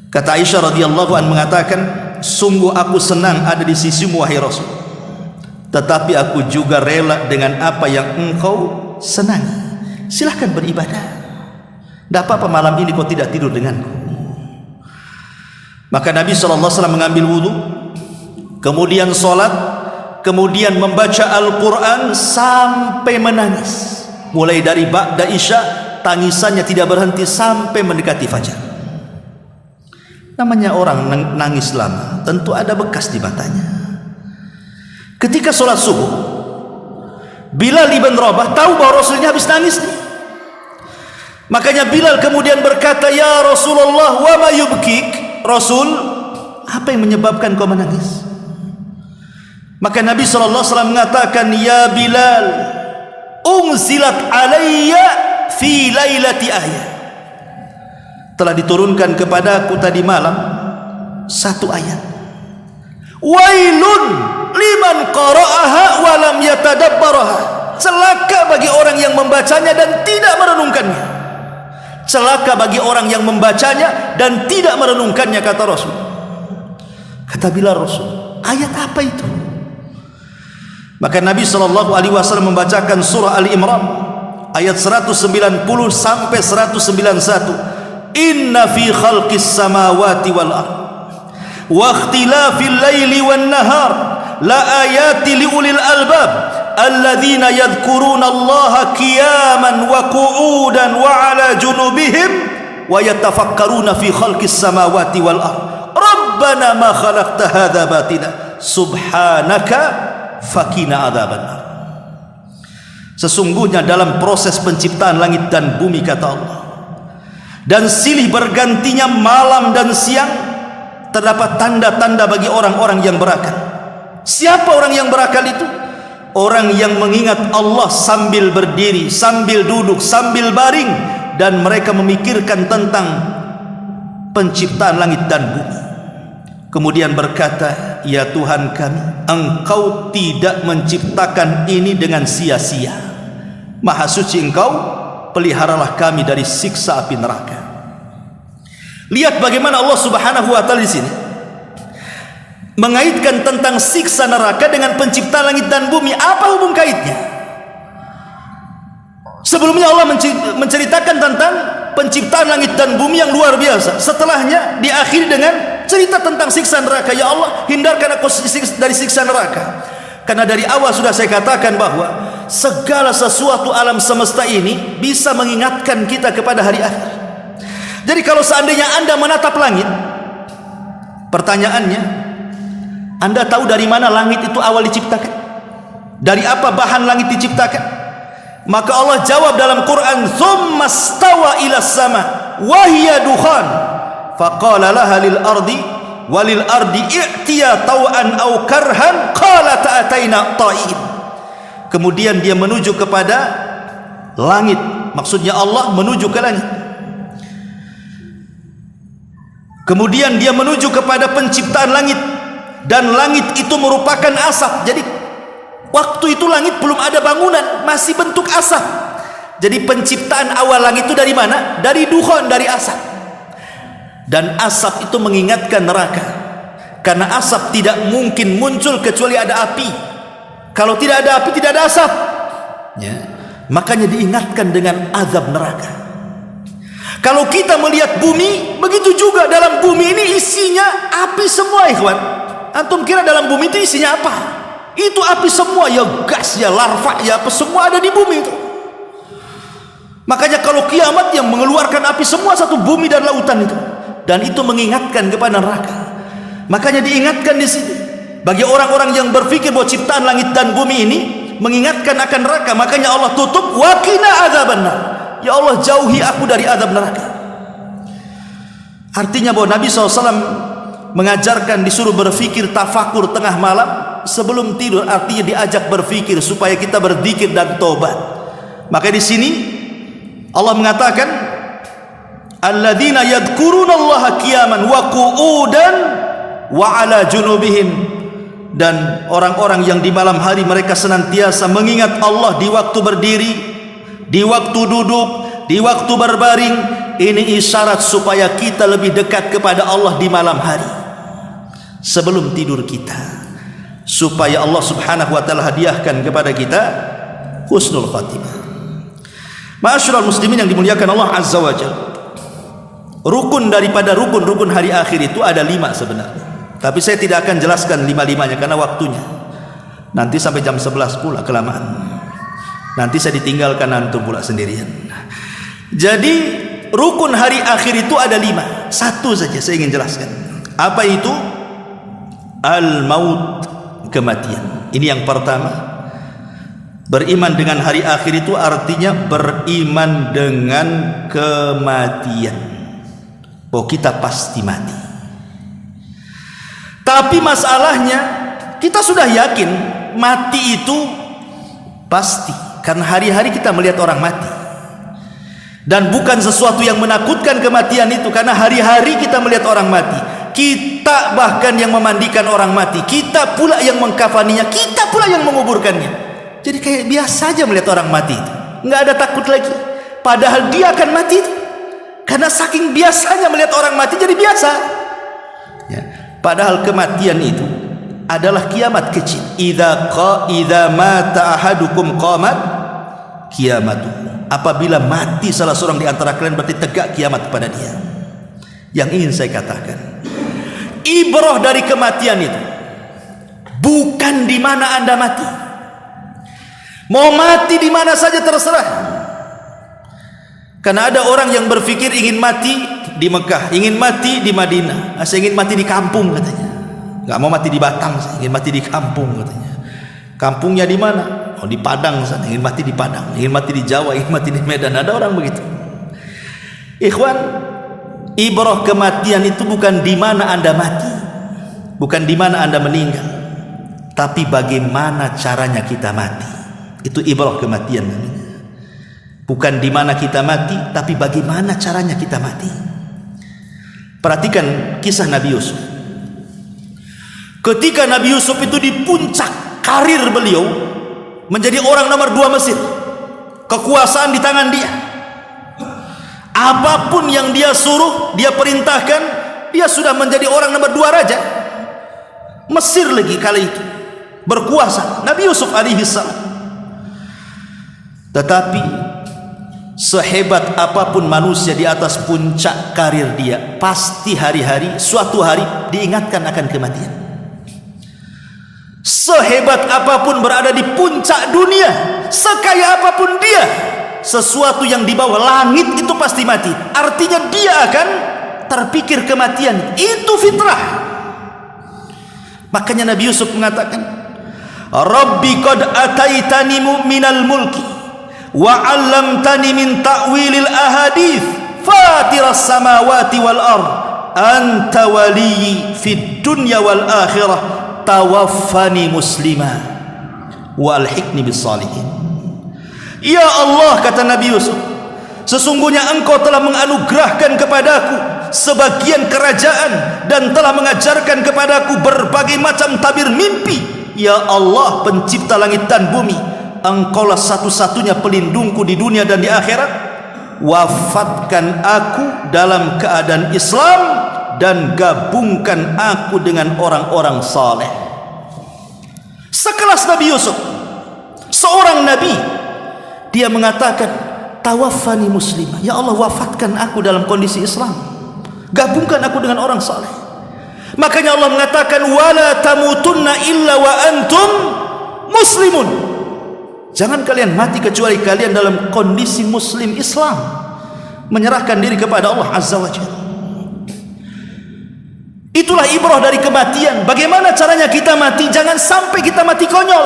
Kata Aisyah radhiyallahu anha mengatakan, "Sungguh aku senang ada di sisimu wahai Rasul, tetapi aku juga rela dengan apa yang engkau senangi. Silahkan beribadah. Tidak apa-apa malam ini kau tidak tidur denganku." Maka Nabi SAW mengambil wudu, kemudian sholat, kemudian membaca Al-Quran sampai menangis. Mulai dari ba'da isya, tangisannya tidak berhenti sampai mendekati fajar. Namanya orang nangis lama, tentu ada bekas di matanya. Ketika sholat subuh, Bilal ibn Rabah tahu bahwa Rasulnya habis nangis nih. Makanya Bilal kemudian berkata, "Ya Rasulullah, wa ma yubkik?" Rasul, apa yang menyebabkan kau menangis? Maka Nabi SAW mengatakan, "Ya Bilal, unzilat alayya fi lailati ayat." Telah diturunkan kepadaku tadi malam satu ayat. Wailun liman qara'aha wa lam yatadabbaraha. Celaka bagi orang yang membacanya dan tidak merenungkannya. Celaka bagi orang yang membacanya dan tidak merenungkannya, kata Rasul. Kata Bilal, Rasul, ayat apa itu? Maka Nabi SAW membacakan surah Ali Imran ayat 190 sampai 191. Inna fi khalqis samawati wal ard wa ikhtilafil laili wan nahar la ayati liulil albab alladzina yadhkuruna Allaha qiyaman wa qu'udan wa ala junubihim wa yatafakkaruna fi khalqis samawati wal ard rabbana ma khalaqta hadza batila subhanaka faqina adzabannar. Sesungguhnya dalam proses penciptaan langit dan bumi, kata Allah, dan silih bergantinya malam dan siang, terdapat tanda-tanda bagi orang-orang yang berakal. Siapa orang yang berakal itu? Orang yang mengingat Allah sambil berdiri, sambil duduk, sambil baring, dan mereka memikirkan tentang penciptaan langit dan bumi. Kemudian berkata, "Ya Tuhan kami, Engkau tidak menciptakan ini dengan sia-sia. Maha suci Engkau, peliharalah kami dari siksa api neraka." Lihat bagaimana Allah Subhanahu wa taala di sini mengaitkan tentang siksa neraka dengan penciptaan langit dan bumi. Apa hubung kaitnya? Sebelumnya Allah menceritakan tentang penciptaan langit dan bumi yang luar biasa. Setelahnya diakhiri dengan cerita tentang siksa neraka. Ya Allah, hindarkan aku dari siksa neraka. Karena dari awal sudah saya katakan bahwa segala sesuatu alam semesta ini bisa mengingatkan kita kepada hari akhir. Jadi kalau seandainya Anda menatap langit, pertanyaannya, Anda tahu dari mana langit itu awal diciptakan? Dari apa bahan langit diciptakan? Maka Allah jawab dalam Quran, "Tsumma stawa ila sama wa hiya dukhan faqala laha lil ardi walil ardi i'tiya taw'an aw karhan qalat ataina ta'in." Kemudian dia menuju kepada langit, maksudnya Allah menuju ke langit. Kemudian dia menuju kepada penciptaan langit, dan langit itu merupakan asap. Jadi waktu itu langit belum ada bangunan, masih bentuk asap. Jadi penciptaan awal langit itu dari mana? Dari dukhan, dari asap. Dan asap itu mengingatkan neraka, karena asap tidak mungkin muncul kecuali ada api. Kalau tidak ada api, tidak ada asap, ya. Makanya diingatkan dengan azab neraka. Kalau kita melihat bumi, begitu juga dalam bumi ini isinya api semua, ikhwan. Antum kira dalam bumi itu isinya apa? Itu api semua, ya gas, ya larva, ya apa, semua ada di bumi itu. Makanya kalau kiamat yang mengeluarkan api semua satu bumi dan lautan itu, dan itu mengingatkan kepada neraka. Makanya diingatkan di sini bagi orang-orang yang berpikir bahwa ciptaan langit dan bumi ini mengingatkan akan neraka. Makanya Allah tutup, wa qina adzabannar. Ya Allah, jauhi aku dari azab neraka. Artinya bahwa Nabi SAW mengajarkan disuruh berfikir tafakur tengah malam sebelum tidur. Artinya diajak berfikir supaya kita berzikir dan tobat. Maka di sini Allah mengatakan, alladzina yadhkurunallaha qiyaman wa qu'udan wa ala junubihim, dan orang-orang yang di malam hari mereka senantiasa mengingat Allah di waktu berdiri, di waktu duduk, di waktu berbaring. Ini isyarat supaya kita lebih dekat kepada Allah di malam hari sebelum tidur kita, supaya Allah Subhanahu wa taala hadiahkan kepada kita husnul khatimah. Ma'asyiral muslimin yang dimuliakan Allah Azza wa Jalla, rukun daripada rukun-rukun hari akhir itu ada 5 sebenarnya. Tapi saya tidak akan jelaskan lima-limanya karena waktunya. Nanti sampai jam 11 pula kelamaan. Nanti saya ditinggalkan antum pula sendirian. Jadi rukun hari akhir itu ada 5. Satu saja saya ingin jelaskan. Apa itu? Al-maut, kematian. Ini yang pertama. Beriman dengan hari akhir itu artinya beriman dengan kematian. Oh, kita pasti mati. Tapi masalahnya kita sudah yakin mati itu pasti, karena hari-hari kita melihat orang mati. Dan bukan sesuatu yang menakutkan kematian itu, karena hari-hari kita melihat orang mati. Kita bahkan yang memandikan orang mati, kita pula yang mengkafaninya, kita pula yang menguburkannya. Jadi kayak biasa aja melihat orang mati itu, nggak ada takut lagi. Padahal dia akan mati itu, karena saking biasanya melihat orang mati jadi biasa ya. Padahal kematian itu adalah kiamat kecil. Idza mata ahadukum qamat kiamatu. Apabila mati salah seorang di antara kalian berarti tegak kiamat pada dia. Yang ingin saya katakan, ibrah dari kematian itu bukan di mana Anda mati. Mau mati di mana saja terserah. Karena ada orang yang berpikir ingin mati di Mekah, ingin mati di Madinah. Saya ingin mati di kampung katanya. Enggak mau mati di Batam, saya ingin mati di kampung katanya. Kampungnya di mana? Oh, di Padang sana, ingin mati di Padang. Ingin mati di Jawa, ingin mati di Medan. Ada orang begitu. Ikhwan, ibrah kematian itu bukan di mana Anda mati, bukan di mana Anda meninggal, tapi bagaimana caranya kita mati. Itu ibrah kematian namanya. Bukan di mana kita mati, tapi bagaimana caranya kita mati. Perhatikan kisah Nabi Yusuf. Ketika Nabi Yusuf itu di puncak karir beliau, menjadi orang nomor 2 Mesir, kekuasaan di tangan dia. Apapun yang dia suruh, dia perintahkan, dia sudah menjadi orang nomor 2 raja Mesir lagi kali itu, berkuasa Nabi Yusuf alaihi salam. Tetapi sehebat apapun manusia di atas puncak karir dia, pasti hari-hari, suatu hari diingatkan akan kematian. Sehebat apapun berada di puncak dunia, sekaya apapun dia, sesuatu yang di bawah langit itu pasti mati. Artinya dia akan terpikir kematian. Itu fitrah. Makanya Nabi Yusuf mengatakan, Rabbi qad ataitani minal mulki wa 'allamtani min ta'wilil ahadits fatiras samawati wal ard anta waliyyi fid dunya wal akhirah tawaffani muslima wa alhiqni bis salihin. Ya Allah, kata Nabi Yusuf, sesungguhnya engkau telah menganugerahkan kepadaku sebagian kerajaan dan telah mengajarkan kepadaku berbagai macam tabir mimpi. Ya Allah, pencipta langit dan bumi, engkaulah satu-satunya pelindungku di dunia dan di akhirat. Wafatkan aku dalam keadaan Islam dan gabungkan aku dengan orang-orang saleh. Sekelas Nabi Yusuf, seorang nabi, dia mengatakan, tawaffani muslimah, ya Allah, wafatkan aku dalam kondisi Islam, gabungkan aku dengan orang saleh. Makanya Allah mengatakan, wala tamutunna illa wa antum muslimun. Jangan kalian mati kecuali kalian dalam kondisi muslim Islam, menyerahkan diri kepada Allah Azza wa Jalla. Itulah ibrah dari kematian. Bagaimana caranya kita mati? Jangan sampai kita mati konyol,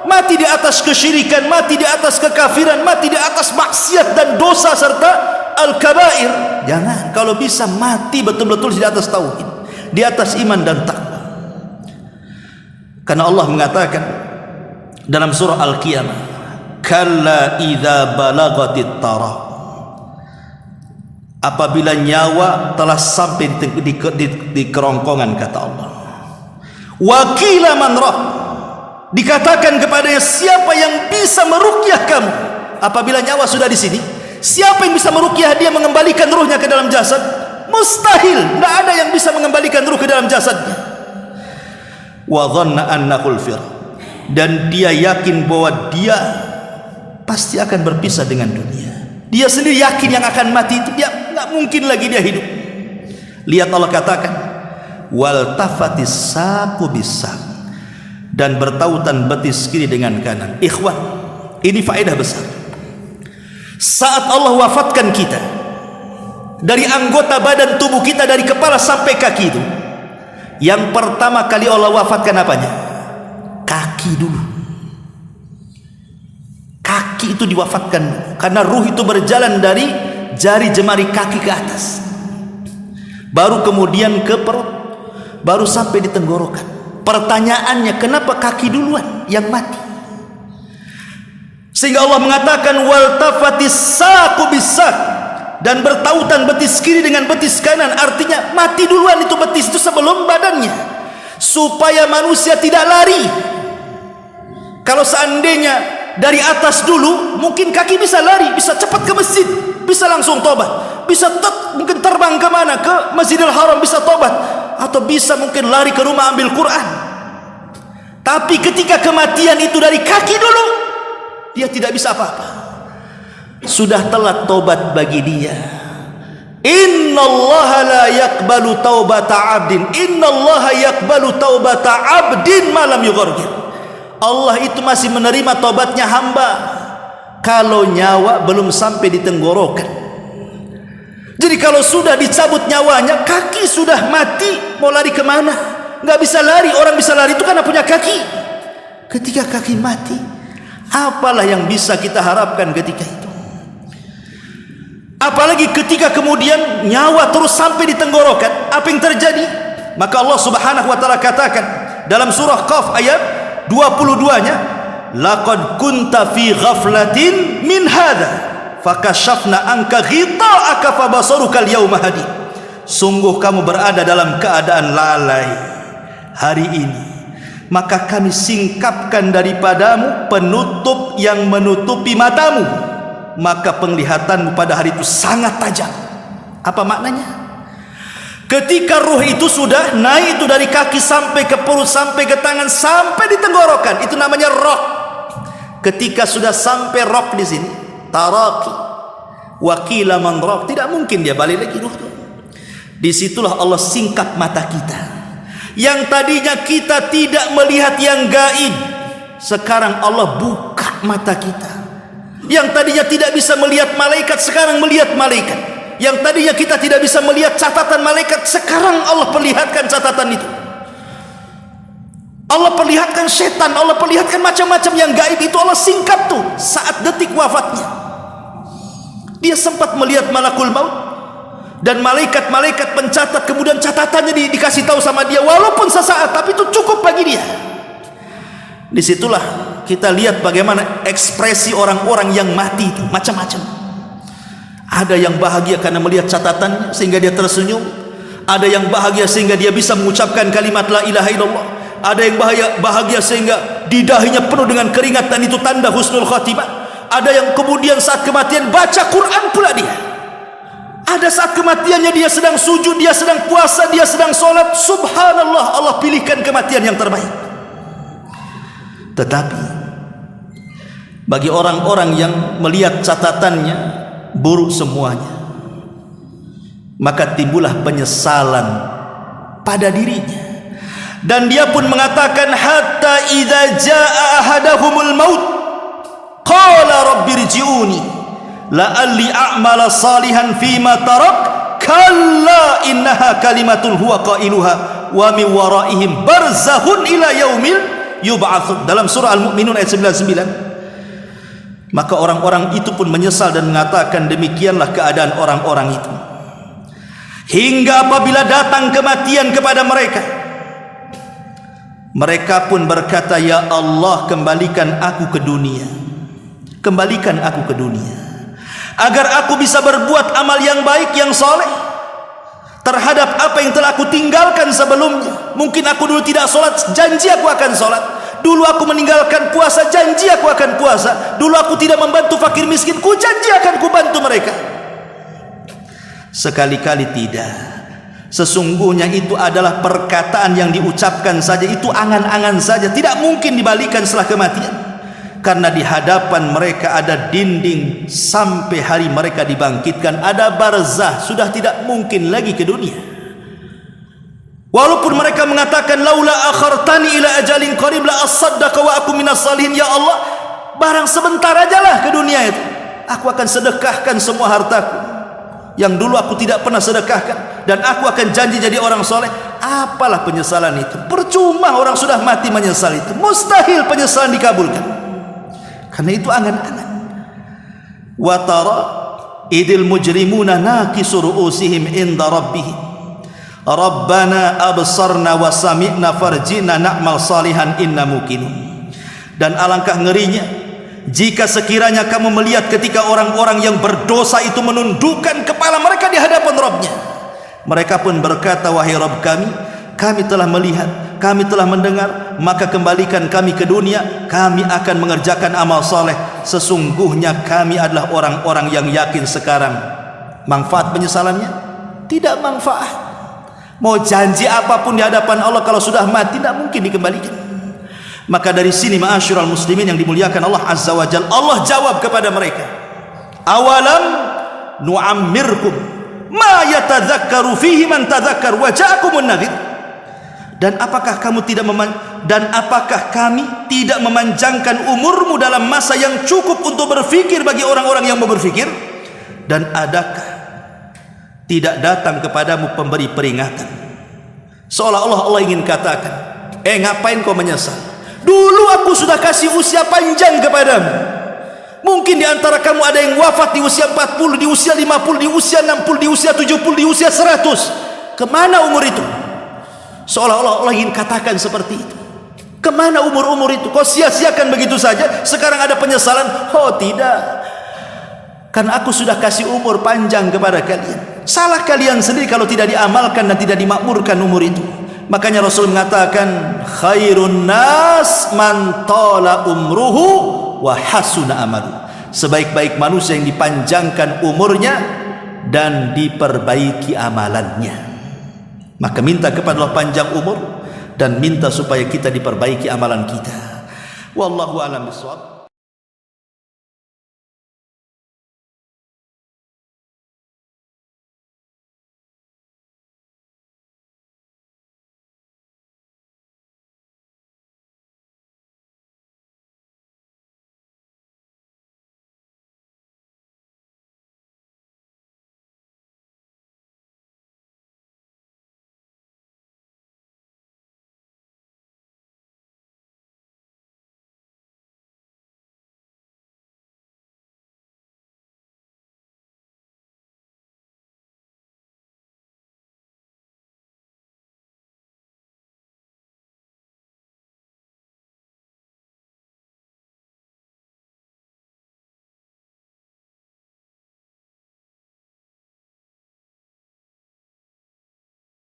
mati di atas kesyirikan, mati di atas kekafiran, mati di atas maksiat dan dosa serta al-kabair. Jangan. Kalau bisa mati betul-betul di atas tauhid, di atas iman dan takwa. Karena Allah mengatakan dalam surah Al-Qiyamah, kalla idza balagatit taraq, apabila nyawa telah sampai di kerongkongan, kata Allah. Wakila man raq, dikatakan kepadanya, siapa yang bisa meruqyah kamu? Apabila nyawa sudah di sini, siapa yang bisa meruqyah dia, mengembalikan ruhnya ke dalam jasad? Mustahil, tidak ada yang bisa mengembalikan ruh ke dalam jasadnya. Wa dhanna annahu al-firaq, dan dia yakin bahwa dia pasti akan berpisah dengan dunia. Dia sendiri yakin yang akan mati itu dia nggak mungkin lagi dia hidup. Lihat Allah katakan, wal tafatis saqu bisaq, dan bertautan betis kiri dengan kanan. Ikhwan, ini faedah besar. Saat Allah wafatkan kita, dari anggota badan tubuh kita dari kepala sampai kaki itu, yang pertama kali Allah wafatkan apanya? Kaki dulu. Kaki itu diwafatkan karena ruh itu berjalan dari jari jemari kaki ke atas, baru kemudian ke perut, baru sampai di tenggorokan. Pertanyaannya, kenapa kaki duluan yang mati? Sehingga Allah mengatakan wal tafatis saqu bisaq, dan bertautan betis kiri dengan betis kanan. Artinya mati duluan itu betis itu sebelum badannya, supaya manusia tidak lari. Kalau seandainya dari atas dulu, mungkin kaki bisa lari, bisa cepat ke masjid, bisa langsung tobat, bisa mungkin terbang kemana, ke Masjidil Haram bisa tobat, atau bisa mungkin lari ke rumah ambil Quran. Tapi ketika kematian itu dari kaki dulu, dia tidak bisa apa-apa, sudah telat tobat bagi dia. Innallaha la yaqbalu taubata 'abdin, innallaha yaqbalu taubata 'abdin ma lam yughargir. Allah itu masih menerima tobatnya hamba kalau nyawa belum sampai di tenggorokan. Jadi kalau sudah dicabut nyawanya, kaki sudah mati, mau lari kemana? Nggak bisa lari. Orang bisa lari itu karena punya kaki. Ketika kaki mati, apalah yang bisa kita harapkan ketika itu? Apalagi ketika kemudian nyawa terus sampai di tenggorokan, apa yang terjadi? Maka Allah Subhanahu wa taala katakan dalam surah Qaf ayat 22-nya, laqad kunta fi ghaflatin min hadza fakashafna anka ghita'aka fabasaruka al-yawma hadid. Sungguh kamu berada dalam keadaan lalai hari ini, maka kami singkapkan daripadamu penutup yang menutupi matamu, maka penglihatanmu pada hari itu sangat tajam. Apa maknanya? Ketika ruh itu sudah naik itu dari kaki sampai ke perut, sampai ke tangan, sampai di tenggorokan, itu namanya rok. Ketika sudah sampai rok di sini, taraki, wakila man rok, tidak mungkin dia balik lagi ruh itu. Disitulah Allah singkap mata kita. Yang tadinya kita tidak melihat yang gaib, sekarang Allah buka mata kita. Yang tadinya tidak bisa melihat malaikat, sekarang melihat malaikat. Yang tadinya kita tidak bisa melihat catatan malaikat, sekarang Allah perlihatkan catatan itu. Allah perlihatkan setan, Allah perlihatkan macam-macam yang gaib itu. Allah singkap tuh saat detik wafatnya. Dia sempat melihat malakul maut dan malaikat-malaikat pencatat, kemudian catatannya dikasih tahu sama dia, walaupun sesaat, tapi itu cukup bagi dia. Disitulah kita lihat bagaimana ekspresi orang-orang yang mati itu macam-macam. Ada yang bahagia karena melihat catatan sehingga dia tersenyum. Ada yang bahagia sehingga dia bisa mengucapkan kalimat la ilaha illallah. Ada yang bahagia sehingga di dahinya penuh dengan keringat, dan itu tanda husnul khatimah. Ada yang kemudian saat kematian baca Quran pula dia. Ada saat kematiannya dia sedang sujud, dia sedang puasa, dia sedang sholat. Subhanallah, Allah pilihkan kematian yang terbaik. Tetapi bagi orang-orang yang melihat catatannya buruk semuanya, maka timbullah penyesalan pada dirinya, dan dia pun mengatakan hatta idza jaa ahadahumul maut qala rabbirji'uni la'alli a'mala salihan fima tarak kalla innaha kalimatun huwa qailuha wa min waraihim barzahun ila yaumil yub'atsun. Dalam surah Al-Mu'minun ayat 99. Maka orang-orang itu pun menyesal dan mengatakan demikianlah keadaan orang-orang itu, hingga apabila datang kematian kepada mereka, mereka pun berkata, ya Allah, kembalikan aku ke dunia, kembalikan aku ke dunia, agar aku bisa berbuat amal yang baik, yang soleh terhadap apa yang telah aku tinggalkan sebelumnya. Mungkin aku dulu tidak sholat, janji aku akan sholat. Dulu aku meninggalkan puasa, janji aku akan puasa. Dulu aku tidak membantu fakir miskin, ku janji akan ku bantu mereka. Sekali-kali tidak. Sesungguhnya itu adalah perkataan yang diucapkan saja, itu angan-angan saja, tidak mungkin dibalikan setelah kematian. Karena di hadapan mereka ada dinding sampai hari mereka dibangkitkan, ada barzah, sudah tidak mungkin lagi ke dunia. Walaupun mereka mengatakan laula akhartani ila ajalin qarib la asaddaqa wa aku minas salihin, ya Allah, barang sebentar ajalah ke dunia itu, aku akan sedekahkan semua hartaku yang dulu aku tidak pernah sedekahkan, dan aku akan janji jadi orang soleh. Apalah penyesalan itu? Percuma orang sudah mati menyesal itu. Mustahil penyesalan dikabulkan. Karena itu angan-angan. Wa tara idil mujrimuna naqisu ru'usihim inda rabbihim Rabbana absarna wa sami'na farjina na'mal salihan inna muqinun. Dan alangkah ngerinya jika sekiranya kamu melihat ketika orang-orang yang berdosa itu menundukkan kepala mereka di hadapan Rabbnya. Mereka pun berkata, wahai Rabb kami, kami telah melihat, kami telah mendengar, maka kembalikan kami ke dunia, kami akan mengerjakan amal soleh. Sesungguhnya kami adalah orang-orang yang yakin sekarang. Manfaat penyesalannya? Tidak manfaat. Mau janji apapun di hadapan Allah, kalau sudah mati tidak mungkin dikembalikan. Maka dari sini ma'asyiral muslimin yang dimuliakan Allah Azza wa Jalla, Allah jawab kepada mereka, awalam nu'ammirkum ma yatadzakkaru fihi man tadzakkar wa ja'akumun nadhir. Dan apakah kami tidak memanjangkan umurmu dalam masa yang cukup untuk berfikir bagi orang-orang yang mau berfikir? Dan adakah tidak datang kepadamu pemberi peringatan? Seolah-olah Allah ingin katakan, ngapain kau menyesal? Dulu aku sudah kasih usia panjang kepadamu. Mungkin di antara kamu ada yang wafat di usia 40, di usia 50, di usia 60, di usia 70, di usia 100. Kemana umur itu? Seolah-olah Allah ingin katakan seperti itu. Kemana umur-umur itu? Kau sia-siakan begitu saja? Sekarang ada penyesalan? Oh tidak, karena aku sudah kasih umur panjang kepada kalian. Salah kalian sendiri kalau tidak diamalkan dan tidak dimakmurkan umur itu. Makanya Rasul mengatakan, khairun nas man tala umruhu wa hasuna amalu. Sebaik-baik manusia yang dipanjangkan umurnya dan diperbaiki amalannya. Maka minta kepada Allah panjang umur dan minta supaya kita diperbaiki amalan kita. Wallahu a'lam bishawab.